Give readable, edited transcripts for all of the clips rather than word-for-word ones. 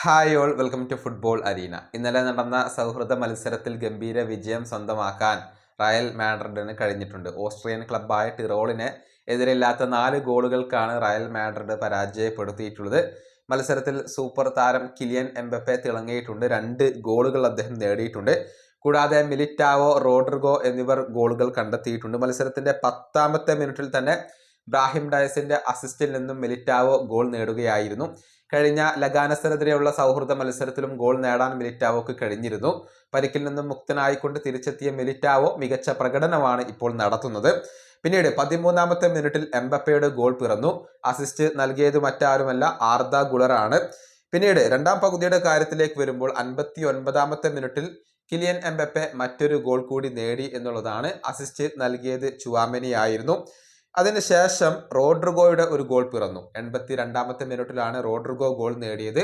Hi all, welcome to football arena. ഇന്നലെ നടന്ന സൗഹൃദ മത്സരത്തിൽ ഗംഭീര വിജയം സ്വന്തമാക്കാൻ റയൽ മാഡ്രിഡിന് കഴിഞ്ഞിട്ടുണ്ട്. ഓസ്ട്രിയൻ ക്ലബ്ബായ ടിറോളിനെ എതിരില്ലാത്ത 4 ഗോളുകൾക്കാണ് റയൽ മാഡ്രിഡ് പരാജയപ്പെടുത്തിയിട്ടുള്ളത്. മത്സരത്തിൽ സൂപ്പർ താരം കിലിയൻ എംബപ്പെ തിളങ്ങിയിട്ടുണ്ട്. 2 ഗോളുകൾ അദ്ദേഹം നേടിയിട്ടുണ്ട്. കൂടാതെ മിലിറ്റാവോ, റോഡ്രിഗോ എന്നിവർ ഗോളുകൾ കണ്ടെത്തിയിട്ടുണ്ട്. മത്സരത്തിന്റെ 10ാമത്തെ മിനിറ്റിൽ തന്നെ ബ്രാഹിം ഡയസിന്റെ അസിസ്റ്റിൽ നിന്നും മിലിറ്റാവോ ഗോൾ നേടുകയായിരുന്നു. കഴിഞ്ഞ ലഗാനസിനെതിരെയുള്ള സൗഹൃദ മത്സരത്തിലും ഗോൾ നേടാൻ മിലിറ്റാവോക്ക് കഴിഞ്ഞിരുന്നു. പരിക്കിൽ നിന്നും മുക്തനായിക്കൊണ്ട് തിരിച്ചെത്തിയ മിലിറ്റാവോ മികച്ച പ്രകടനമാണ് ഇപ്പോൾ നടത്തുന്നത്. പിന്നീട് 13ാമത്തെ മിനിറ്റിൽ എംബപ്പയുടെ ഗോൾ പിറന്നു. അസിസ്റ്റ് നൽകിയത് മറ്റാരുമല്ല, ആർദ ഗുളറാണ്. പിന്നീട് രണ്ടാം പകുതിയുടെ കാര്യത്തിലേക്ക് വരുമ്പോൾ 59ാമത്തെ മിനിറ്റിൽ കിലിയൻ എംബപ്പെ മറ്റൊരു ഗോൾ കൂടി നേടി എന്നുള്ളതാണ്. അസിസ്റ്റ് നൽകിയത് ചുവാമെനി ആയിരുന്നു. അതിനുശേഷം റോഡ്രിഗോയുടെ ഒരു ഗോൾ പിറന്നു. 82ാമത്തെ മിനിറ്റിലാണ് റോഡ്രിഗോ ഗോൾ നേടിയത്.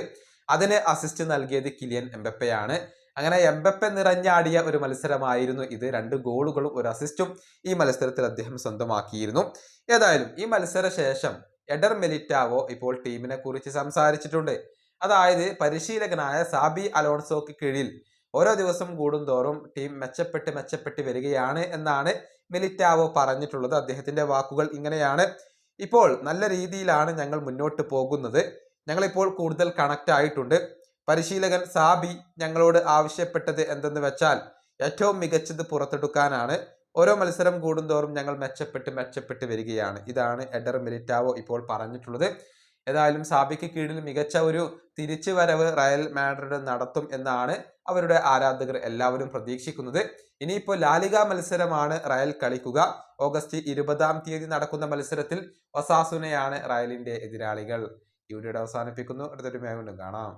അതിന് അസിസ്റ്റ് നൽകിയത് കിലിയൻ എംബപ്പയാണ്. അങ്ങനെ എംബപ്പെ നിറഞ്ഞാടിയ ഒരു മത്സരമായിരുന്നു ഇത്. 2 ഗോളുകളും ഒരു അസിസ്റ്റും ഈ മത്സരത്തിൽ അദ്ദേഹം സ്വന്തമാക്കിയിരുന്നു. ഏതായാലും ഈ മത്സര ശേഷം എഡർ മിലിറ്റാവോ ഇപ്പോൾ ടീമിനെ കുറിച്ച് സംസാരിച്ചിട്ടുണ്ട്. അതായത് പരിശീലകനായ സാബി അലോൺസോക്ക് കീഴിൽ ഓരോ ദിവസം കൂടുന്തോറും ടീം മെച്ചപ്പെട്ട് വരികയാണ് എന്നാണ് മിലിറ്റാവോ പറഞ്ഞിട്ടുള്ളത്. അദ്ദേഹത്തിന്റെ വാക്കുകൾ ഇങ്ങനെയാണ്: ഇപ്പോൾ നല്ല രീതിയിലാണ് ഞങ്ങൾ മുന്നോട്ട് പോകുന്നത്. ഞങ്ങളിപ്പോൾ കൂടുതൽ കണക്റ്റ് ആയിട്ടുണ്ട്. പരിശീലകൻ സാബി ഞങ്ങളോട് ആവശ്യപ്പെട്ടത് എന്തെന്ന് വെച്ചാൽ ഏറ്റവും മികച്ചത് പുറത്തെടുക്കാനാണ്. ഓരോ മത്സരം കൂടുന്തോറും ഞങ്ങൾ മെച്ചപ്പെട്ട് വരികയാണ്. ഇതാണ് എഡർ മിലിറ്റാവോ ഇപ്പോൾ പറഞ്ഞിട്ടുള്ളത്. ഏതായാലും സാബിക്ക് കീഴിൽ മികച്ച ഒരു തിരിച്ചുവരവ് റയൽ മാഡ്രിഡ് നടത്തും എന്നാണ് അവരുടെ ആരാധകർ എല്ലാവരും പ്രതീക്ഷിക്കുന്നത്. ഇനിയിപ്പോൾ ലാലിഗ മത്സരമാണ് റയൽ കളിക്കുക. ഓഗസ്റ്റ് 20-ാം തീയതി നടക്കുന്ന മത്സരത്തിൽ ഒസാസുനയാണ് റയലിന്റെ എതിരാളികൾ. ഈ വീഡിയോ അവസാനിപ്പിക്കുന്നു. അടുത്തൊരു വീണ്ടും കാണാം.